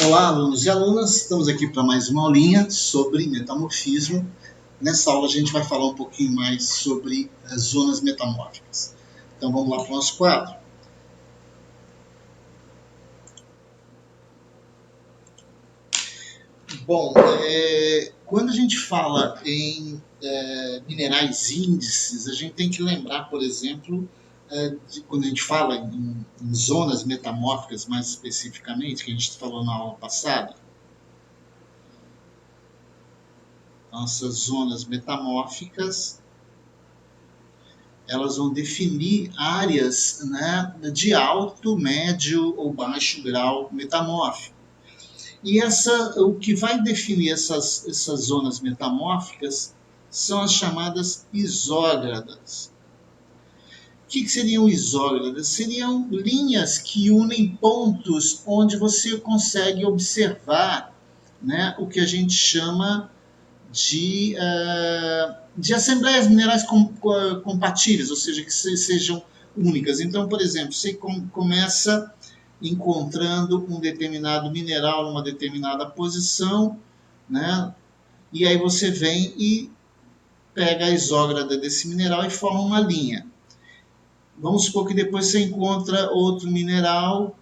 Olá, alunos e alunas, estamos aqui para mais uma aulinha sobre metamorfismo. Nessa aula a gente vai falar um pouquinho mais sobre as zonas metamórficas. Então vamos lá para o nosso quadro. Bom, quando a gente fala em minerais índices, a gente tem que lembrar, por exemplo, quando a gente fala em zonas metamórficas mais especificamente, que a gente falou na aula passada, nossas zonas metamórficas, elas vão definir áreas, né, de alto, médio ou baixo grau metamórfico. E o que vai definir essas zonas metamórficas são as chamadas isógradas. O que seriam isógradas? Seriam linhas que unem pontos onde você consegue observar, né, o que a gente chama de assembleias minerais compatíveis, ou seja, que sejam únicas. Então, por exemplo, você começa encontrando um determinado mineral numa determinada posição, né? E aí você vem e pega a isógrada desse mineral e forma uma linha. Vamos supor que depois você encontra outro mineral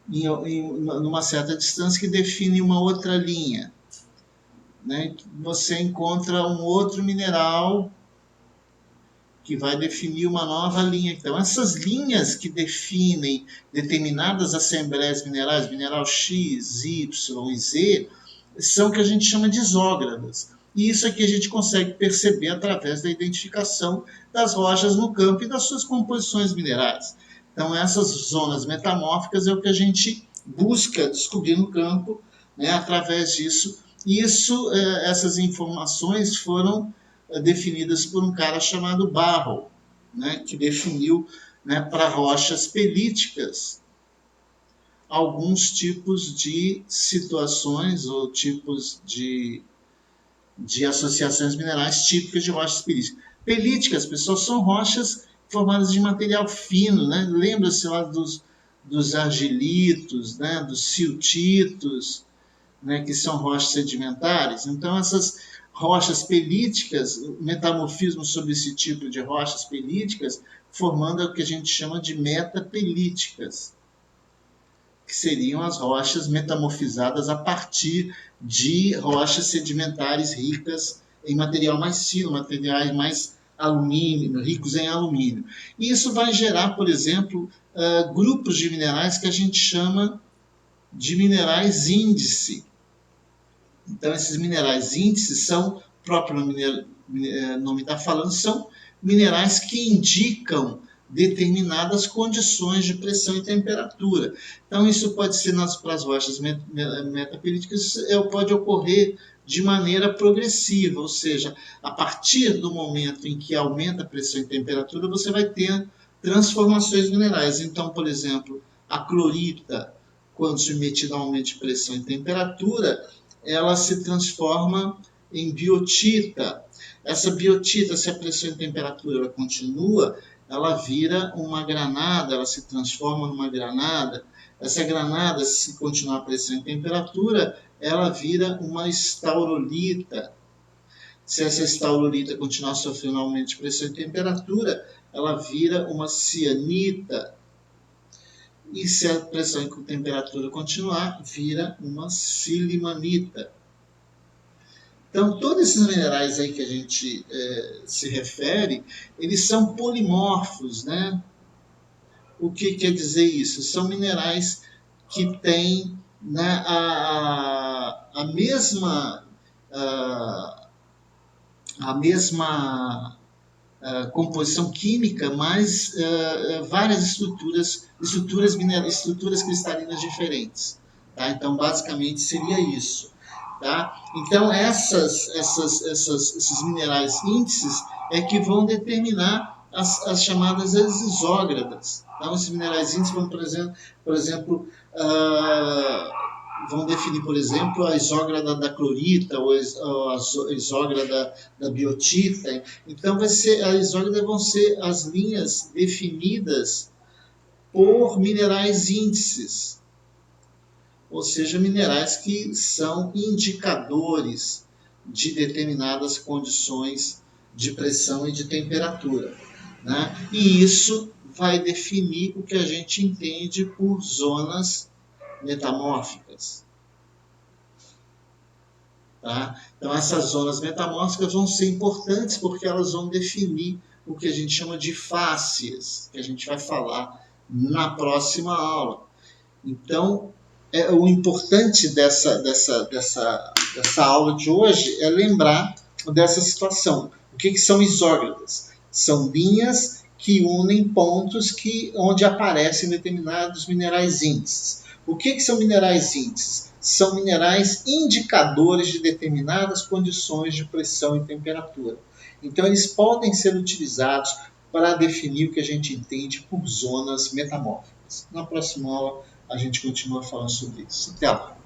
numa certa distância que define uma outra linha. Né? Você encontra um outro mineral que vai definir uma nova linha. Então, essas linhas que definem determinadas assembleias minerais, mineral X, Y e Z, são o que a gente chama de isógradas. E isso aqui a gente consegue perceber através da identificação das rochas no campo e das suas composições minerais. Então, essas zonas metamórficas é o que a gente busca descobrir no campo, né, através disso. Essas informações foram definidas por um cara chamado Barrow, né, que definiu, né, para rochas pelíticas alguns tipos de situações ou tipos de associações minerais típicas de rochas pelíticas. Pelíticas, pessoal, são rochas formadas de material fino, né? Lembra-se lá dos argilitos, né, dos siltitos, né, que são rochas sedimentares. Então, essas rochas pelíticas, metamorfismo sobre esse tipo de rochas pelíticas, formando o que a gente chama de metapelíticas, que seriam as rochas metamorfizadas a partir de rochas sedimentares ricas em material mais fino, materiais mais alumínio, ricos em alumínio. E isso vai gerar, por exemplo, grupos de minerais que a gente chama de minerais índice. Então, esses minerais índices são, o próprio nome está falando, são minerais que indicam determinadas condições de pressão e temperatura. Então, isso pode ser para as rochas metapelíticas, pode ocorrer de maneira progressiva, ou seja, a partir do momento em que aumenta a pressão e temperatura, você vai ter transformações minerais. Então, por exemplo, a clorita, quando submetida a aumento de pressão e temperatura, ela se transforma em biotita. Essa biotita, se a pressão e temperatura continua, ela vira uma granada, ela se transforma numa granada. Essa granada, se continuar a pressão e temperatura, ela vira uma estaurolita. Se essa estaurolita continuar sofrendo aumento de pressão e temperatura, ela vira uma cianita. E se a pressão e temperatura continuar, vira uma silimanita. Então, todos esses minerais aí que a gente se refere, eles são polimorfos, né? O que quer dizer isso? São minerais que têm, né, a mesma composição química, mas várias estruturas cristalinas diferentes. Tá? Então, basicamente, seria isso. Tá? Então, esses minerais índices é que vão determinar as chamadas isógradas. Então, esses minerais índices vão, por exemplo vão definir, por exemplo, a isógrada da clorita ou a isógrada da biotita. Então, a isógrada vão ser as linhas definidas por minerais índices. ou seja, minerais que são indicadores de determinadas condições de pressão e de temperatura, né? E isso vai definir o que a gente entende por zonas metamórficas. Tá? Então, essas zonas metamórficas vão ser importantes porque elas vão definir o que a gente chama de fáscias, que a gente vai falar na próxima aula. Então, o importante dessa aula de hoje é lembrar dessa situação. O que são isógradas? São linhas que unem pontos onde aparecem determinados minerais índices. O que são minerais índices? São minerais indicadores de determinadas condições de pressão e temperatura. Então, eles podem ser utilizados para definir o que a gente entende por zonas metamórficas. Na próxima aula, a gente continua falando sobre isso. Até lá!